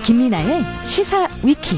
김민아의 시사 위키.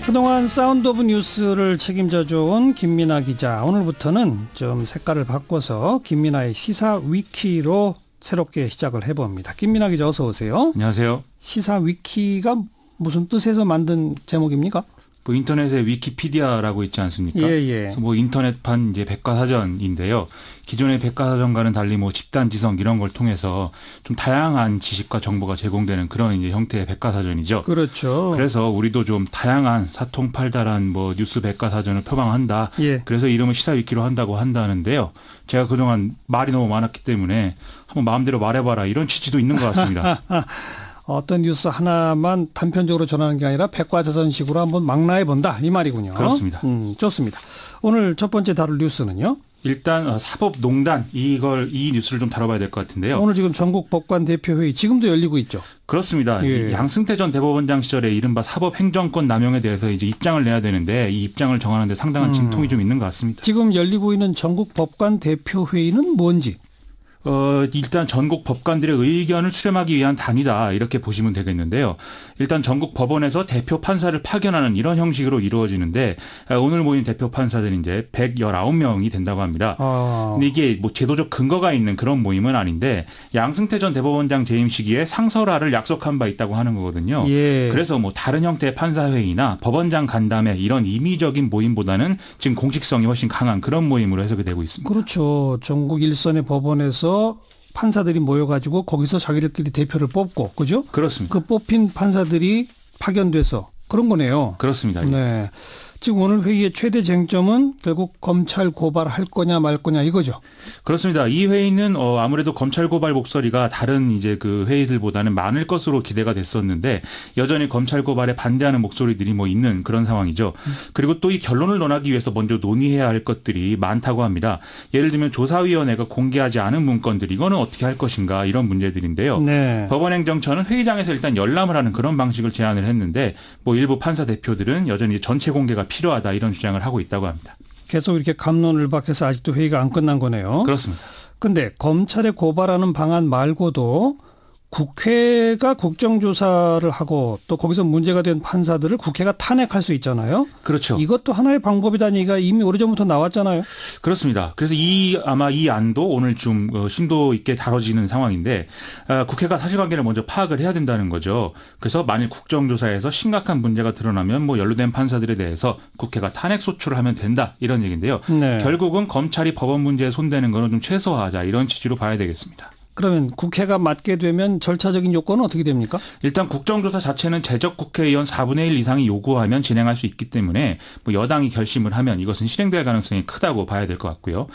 그동안 사운드 오브 뉴스를 책임져준 김민아 기자, 오늘부터는 좀 색깔을 바꿔서 김민아의 시사 위키로 새롭게 시작을 해봅니다. 김민아 기자, 어서 오세요. 안녕하세요. 시사 위키가 무슨 뜻에서 만든 제목입니까? 뭐 인터넷에 위키피디아라고 있지 않습니까? 예. 그래서 뭐 인터넷판 이제 백과사전인데요. 기존의 백과사전과는 달리 뭐 집단지성 이런 걸 통해서 좀 다양한 지식과 정보가 제공되는 그런 이제 형태의 백과사전이죠. 그렇죠. 그래서 우리도 좀 다양한 사통팔달한 뭐 뉴스 백과사전을 표방한다. 예. 그래서 이름을 시사위키로 한다고 한다는데요. 제가 그동안 말이 너무 많았기 때문에 한번 마음대로 말해봐라, 이런 취지도 있는 것 같습니다. 어떤 뉴스 하나만 단편적으로 전하는 게 아니라 백과사전식으로 한번 망라해본다, 이 말이군요. 그렇습니다. 좋습니다. 오늘 첫 번째 다룰 뉴스는요? 일단 사법농단, 이 뉴스를 좀 다뤄봐야 될 것 같은데요. 오늘 지금 전국 법관 대표회의 지금도 열리고 있죠. 그렇습니다. 예. 양승태 전 대법원장 시절에 이른바 사법행정권 남용에 대해서 이제 입장을 내야 되는데, 이 입장을 정하는 데 상당한 진통이 좀 있는 것 같습니다. 지금 열리고 있는 전국 법관 대표회의는 뭔지? 일단 전국 법관들의 의견을 수렴하기 위한 단위다, 이렇게 보시면 되겠는데요. 일단 전국 법원에서 대표 판사를 파견하는 이런 형식으로 이루어지는데, 오늘 모인 대표 판사들이 이제 119명이 된다고 합니다. 근데 이게 뭐 제도적 근거가 있는 그런 모임은 아닌데, 양승태 전 대법원장 재임 시기에 상설화를 약속한 바 있다고 하는 거거든요. 예. 그래서 뭐 다른 형태의 판사회의나 법원장 간담회, 이런 임의적인 모임보다는 지금 공식성이 훨씬 강한 그런 모임으로 해석이 되고 있습니다. 그렇죠. 전국 일선의 법원에서 판사들이 모여가지고 거기서 자기들끼리 대표를 뽑고, 그죠? 그렇습니다. 그 뽑힌 판사들이 파견돼서 그런 거네요. 그렇습니다. 네. 지금 오늘 회의의 최대 쟁점은 결국 검찰 고발할 거냐 말 거냐, 이거죠. 그렇습니다. 이 회의는 아무래도 검찰 고발 목소리가 다른 이제 그 회의들보다는 많을 것으로 기대가 됐었는데, 여전히 검찰 고발에 반대하는 목소리들이 뭐 있는 그런 상황이죠. 그리고 또 이 결론을 논하기 위해서 먼저 논의해야 할 것들이 많다고 합니다. 예를 들면 조사위원회가 공개하지 않은 문건들, 이거는 어떻게 할 것인가, 이런 문제들인데요. 네. 법원행정처는 회의장에서 일단 열람을 하는 그런 방식을 제안을 했는데, 뭐 일부 판사 대표들은 여전히 전체 공개가 필요하다, 이런 주장을 하고 있다고 합니다. 계속 이렇게 갑론을박해서 아직도 회의가 안 끝난 거네요. 그렇습니다. 근데 검찰에 고발하는 방안 말고도 국회가 국정조사를 하고 또 거기서 문제가 된 판사들을 국회가 탄핵할 수 있잖아요. 그렇죠. 이것도 하나의 방법이라는 얘기가 이미 오래전부터 나왔잖아요. 그렇습니다. 그래서 아마 이 안도 오늘 좀 심도 있게 다뤄지는 상황인데, 국회가 사실관계를 먼저 파악을 해야 된다는 거죠. 그래서 만일 국정조사에서 심각한 문제가 드러나면 뭐 연루된 판사들에 대해서 국회가 탄핵 소추를 하면 된다, 이런 얘기인데요. 네. 결국은 검찰이 법원 문제에 손대는 거는 좀 최소화하자, 이런 취지로 봐야 되겠습니다. 그러면 국회가 맡게 되면 절차적인 요건은 어떻게 됩니까? 일단 국정조사 자체는 재적 국회의원 4분의 1 이상이 요구하면 진행할 수 있기 때문에 뭐 여당이 결심을 하면 이것은 실행될 가능성이 크다고 봐야 될 것 같고요.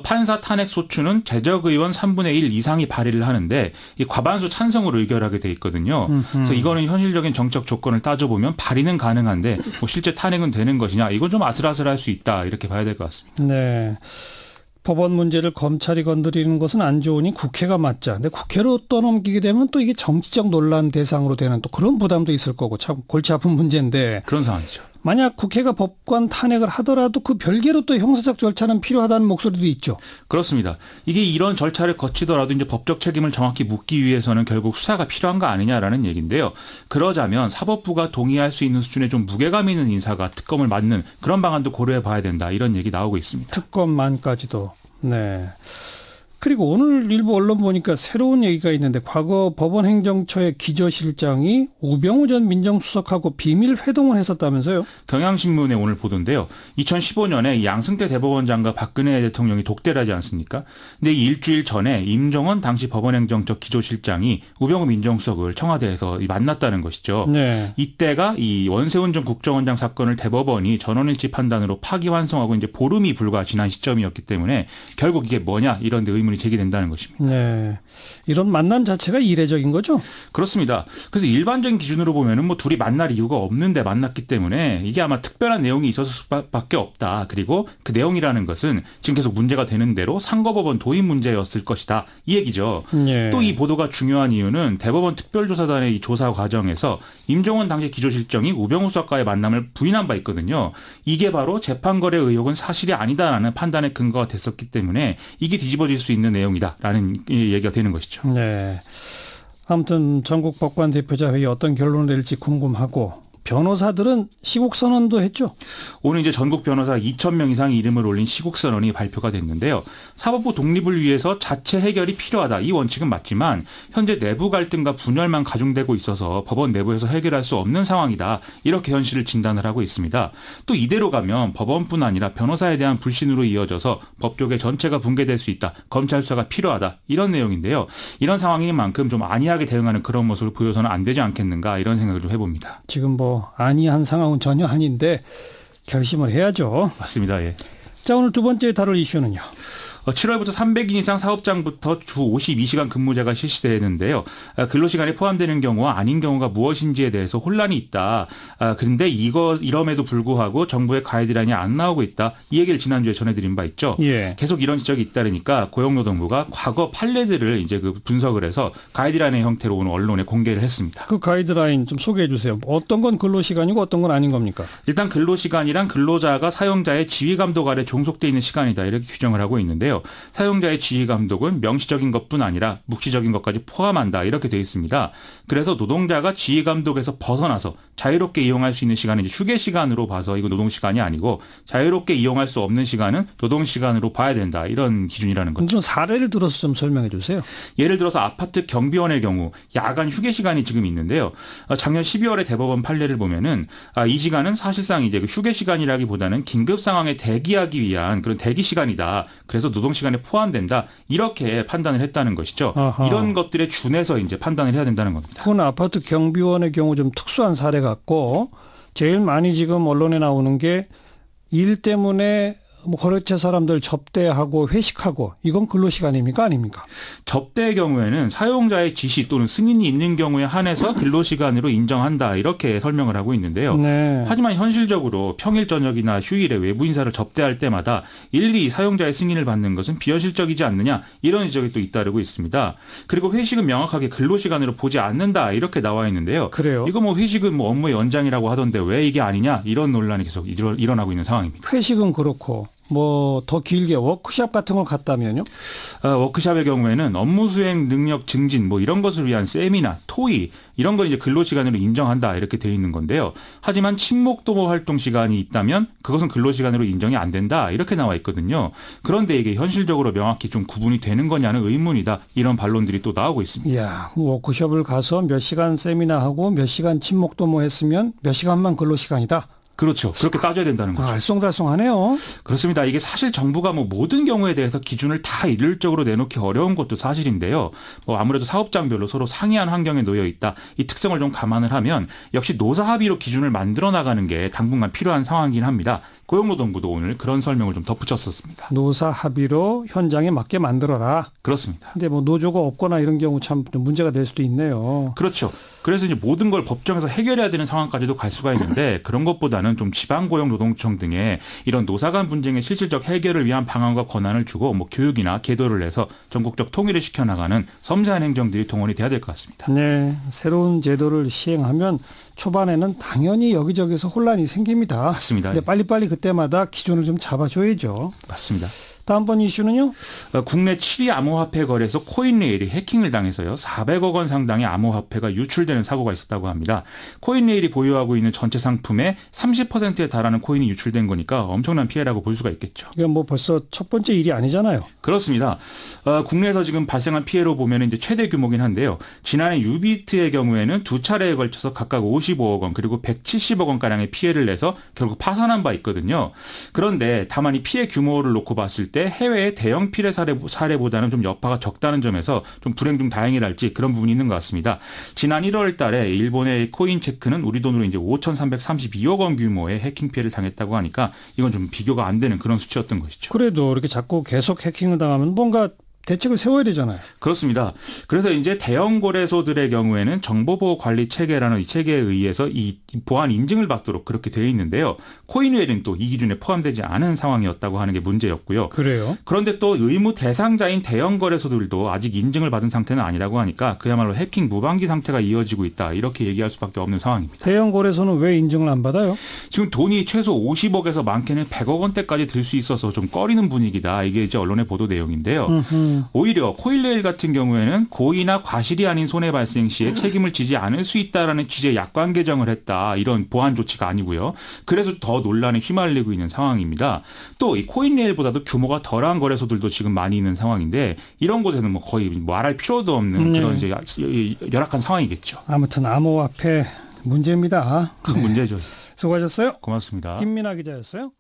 판사 탄핵 소추는 재적 의원 3분의 1 이상이 발의를 하는데, 이 과반수 찬성으로 의결하게 돼 있거든요. 그래서 이거는 현실적인 정책 조건을 따져보면 발의는 가능한데 뭐 실제 탄핵은 되는 것이냐, 이건 좀 아슬아슬할 수 있다, 이렇게 봐야 될 것 같습니다. 네. 법원 문제를 검찰이 건드리는 것은 안 좋으니 국회가 맡자. 근데 국회로 떠넘기게 되면 또 이게 정치적 논란 대상으로 되는 또 그런 부담도 있을 거고, 참 골치 아픈 문제인데. 그런 상황이죠. 만약 국회가 법관 탄핵을 하더라도 그 별개로 또 형사적 절차는 필요하다는 목소리도 있죠. 그렇습니다. 이게 이런 절차를 거치더라도 이제 법적 책임을 정확히 묻기 위해서는 결국 수사가 필요한 거 아니냐라는 얘기인데요. 그러자면 사법부가 동의할 수 있는 수준의 좀 무게감 있는 인사가 특검을 맡는 그런 방안도 고려해 봐야 된다, 이런 얘기 나오고 있습니다. 특검만까지도. 네. 그리고 오늘 일부 언론 보니까 새로운 얘기가 있는데, 과거 법원행정처의 기조실장이 우병우 전 민정수석하고 비밀 회동을 했었다면서요? 경향신문의 오늘 보도인데요. 2015년에 양승태 대법원장과 박근혜 대통령이 독대를 하지 않습니까? 근데 일주일 전에 임종원 당시 법원행정처 기조실장이 우병우 민정수석을 청와대에서 만났다는 것이죠. 네. 이때가 이 원세훈 전 국정원장 사건을 대법원이 전원일치 판단으로 파기환송하고 이제 보름이 불과 지난 시점이었기 때문에 결국 이게 뭐냐, 이런 데 의문이 의문이 제기된다는 것입니다. 네. 이런 만남 자체가 이례적인 거죠? 그렇습니다. 그래서 일반적인 기준으로 보면은 뭐 둘이 만날 이유가 없는데 만났기 때문에 이게 아마 특별한 내용이 있었을 수밖에 없다. 그리고 그 내용이라는 것은 지금 계속 문제가 되는 대로 상고법원 도입 문제였을 것이다. 이 얘기죠. 예. 또 이 보도가 중요한 이유는 대법원 특별조사단의 이 조사 과정에서 임종원 당시 기조실장이 우병우 수사과의 만남을 부인한 바 있거든요. 이게 바로 재판거래 의혹은 사실이 아니다라는 판단의 근거가 됐었기 때문에 이게 뒤집어질 수 있는 내용이다라는 얘기가 되는 것이죠. 네. 아무튼 전국 법관 대표자 회의 어떤 결론을 낼지 궁금하고 변호사들은 시국 선언도 했죠. 오늘 이제 전국 변호사 2,000명 이상의 이름을 올린 시국 선언이 발표가 됐는데요. 사법부 독립을 위해서 자체 해결이 필요하다. 이 원칙은 맞지만 현재 내부 갈등과 분열만 가중되고 있어서 법원 내부에서 해결할 수 없는 상황이다. 이렇게 현실을 진단을 하고 있습니다. 또 이대로 가면 법원뿐 아니라 변호사에 대한 불신으로 이어져서 법조계 전체가 붕괴될 수 있다. 검찰 수사가 필요하다. 이런 내용인데요. 이런 상황인 만큼 좀 안이하게 대응하는 그런 모습을 보여서는 안 되지 않겠는가 이런 생각을 좀 해봅니다. 지금 안이한 상황은 전혀 아닌데 결심을 해야죠. 맞습니다. 예. 자, 오늘 두 번째 다룰 이슈는요. 7월부터 300인 이상 사업장부터 주 52시간 근무제가 실시되는데요. 근로시간에 포함되는 경우와 아닌 경우가 무엇인지에 대해서 혼란이 있다. 그런데 이럼에도 불구하고 정부의 가이드라인이 안 나오고 있다. 이 얘기를 지난주에 전해드린 바 있죠. 예. 계속 이런 지적이 있다니까 고용노동부가 과거 판례들을 이제 그 분석을 해서 가이드라인의 형태로 오늘 언론에 공개를 했습니다. 그 가이드라인 좀 소개해 주세요. 어떤 건 근로시간이고 어떤 건 아닌 겁니까? 일단 근로시간이란 근로자가 사용자의 지휘감독 아래 종속돼 있는 시간이다. 이렇게 규정을 하고 있는데요. 사용자의 지휘 감독은 명시적인 것뿐 아니라 묵시적인 것까지 포함한다. 이렇게 되어 있습니다. 그래서 노동자가 지휘 감독에서 벗어나서 자유롭게 이용할 수 있는 시간은 이제 휴게 시간으로 봐서 이거 노동 시간이 아니고 자유롭게 이용할 수 없는 시간은 노동 시간으로 봐야 된다. 이런 기준이라는 거죠. 좀 사례를 들어서 좀 설명해 주세요. 예를 들어서 아파트 경비원의 경우 야간 휴게 시간이 지금 있는데요. 작년 12월에 대법원 판례를 보면은 이 시간은 사실상 이제 그 휴게 시간이라기보다는 긴급 상황에 대기하기 위한 그런 대기 시간이다. 그래서 노동 시간에 포함된다. 이렇게 판단을 했다는 것이죠. 아하. 이런 것들에 준해서 이제 판단을 해야 된다는 겁니다. 그건 아파트 경비원의 경우 좀 특수한 사례 같고 제일 많이 지금 언론에 나오는 게 일 때문에 거래처 사람들 접대하고 회식하고 이건 근로시간입니까 아닙니까? 접대의 경우에는 사용자의 지시 또는 승인이 있는 경우에 한해서 근로시간으로 인정한다. 이렇게 설명을 하고 있는데요. 네. 하지만 현실적으로 평일 저녁이나 휴일에 외부 인사를 접대할 때마다 일일이 사용자의 승인을 받는 것은 비현실적이지 않느냐 이런 지적이 또 잇따르고 있습니다. 그리고 회식은 명확하게 근로시간으로 보지 않는다. 이렇게 나와 있는데요. 그래요? 이거 회식은 업무의 연장이라고 하던데 왜 이게 아니냐 이런 논란이 계속 일어나고 있는 상황입니다. 회식은 그렇고 더 길게 워크숍 같은 걸 갔다면요? 워크숍의 경우에는 업무 수행 능력 증진 이런 것을 위한 세미나, 토의 이런 걸 이제 근로시간으로 인정한다 이렇게 되어 있는 건데요. 하지만 친목도모 활동 시간이 있다면 그것은 근로시간으로 인정이 안 된다 이렇게 나와 있거든요. 그런데 이게 현실적으로 명확히 좀 구분이 되는 거냐는 의문이다 이런 반론들이 또 나오고 있습니다. 이야, 워크숍을 가서 몇 시간 세미나하고 몇 시간 친목도모 했으면 몇 시간만 근로시간이다. 그렇죠. 그렇게 따져야 된다는 거죠. 알쏭달쏭하네요. 그렇습니다. 이게 사실 정부가 모든 경우에 대해서 기준을 다 일률적으로 내놓기 어려운 것도 사실인데요. 아무래도 사업장별로 서로 상이한 환경에 놓여 있다. 이 특성을 좀 감안을 하면 역시 노사 합의로 기준을 만들어 나가는 게 당분간 필요한 상황이긴 합니다. 고용노동부도 오늘 그런 설명을 좀 덧붙였었습니다. 노사 합의로 현장에 맞게 만들어라. 그렇습니다. 근데 노조가 없거나 이런 경우 참 문제가 될 수도 있네요. 그렇죠. 그래서 이제 모든 걸 법정에서 해결해야 되는 상황까지도 갈 수가 있는데 그런 것보다는 좀 지방고용노동청 등의 이런 노사 간 분쟁의 실질적 해결을 위한 방안과 권한을 주고 교육이나 계도를 해서 전국적 통일을 시켜나가는 섬세한 행정들이 동원이 돼야 될 것 같습니다. 네, 새로운 제도를 시행하면 초반에는 당연히 여기저기서 혼란이 생깁니다. 맞습니다. 근데 빨리빨리 그때마다 기준을 좀 잡아줘야죠. 맞습니다. 다음번 이슈는요? 국내 7위 암호화폐 거래소 코인레일이 해킹을 당해서요. 400억 원 상당의 암호화폐가 유출되는 사고가 있었다고 합니다. 코인레일이 보유하고 있는 전체 상품의 30%에 달하는 코인이 유출된 거니까 엄청난 피해라고 볼 수가 있겠죠. 이건 벌써 첫 번째 일이 아니잖아요. 그렇습니다. 국내에서 지금 발생한 피해로 보면 이제 최대 규모긴 한데요. 지난해 유비트의 경우에는 두 차례에 걸쳐서 각각 55억 원 그리고 170억 원가량의 피해를 내서 결국 파산한 바 있거든요. 그런데 다만 이 피해 규모를 놓고 봤을 때 해외의 대형 피해 사례보다는 좀 여파가 적다는 점에서 좀 불행 중 다행이랄지 그런 부분이 있는 것 같습니다. 지난 1월 달에 일본의 코인체크는 우리 돈으로 이제 5,332억 원 규모의 해킹 피해를 당했다고 하니까 이건 좀 비교가 안 되는 그런 수치였던 것이죠. 그래도 이렇게 자꾸 계속 해킹을 당하면 뭔가 대책을 세워야 되잖아요. 그렇습니다. 그래서 이제 대형 거래소들의 경우에는 정보보호관리 체계라는 이 체계에 의해서 이 보안 인증을 받도록 그렇게 되어 있는데요. 코인웰은 또 이 기준에 포함되지 않은 상황이었다고 하는 게 문제였고요. 그래요? 그런데 또 의무 대상자인 대형 거래소들도 아직 인증을 받은 상태는 아니라고 하니까 그야말로 해킹 무방기 상태가 이어지고 있다. 이렇게 얘기할 수밖에 없는 상황입니다. 대형 거래소는 왜 인증을 안 받아요? 지금 돈이 최소 50억에서 많게는 100억 원대까지 들 수 있어서 좀 꺼리는 분위기다. 이게 이제 언론의 보도 내용인데요. 오히려 코인레일 같은 경우에는 고의나 과실이 아닌 손해 발생 시에 책임을 지지 않을 수 있다라는 취지의 약관 개정을 했다. 이런 보안 조치가 아니고요. 그래서 더 논란에 휘말리고 있는 상황입니다. 또 이 코인레일보다도 규모가 덜한 거래소들도 지금 많이 있는 상황인데 이런 곳에는 뭐 거의 말할 필요도 없는 그런 이제 열악한 상황이겠죠. 아무튼 암호화폐 문제입니다. 큰 문제죠. 수고하셨어요. 고맙습니다. 김민아 기자였어요.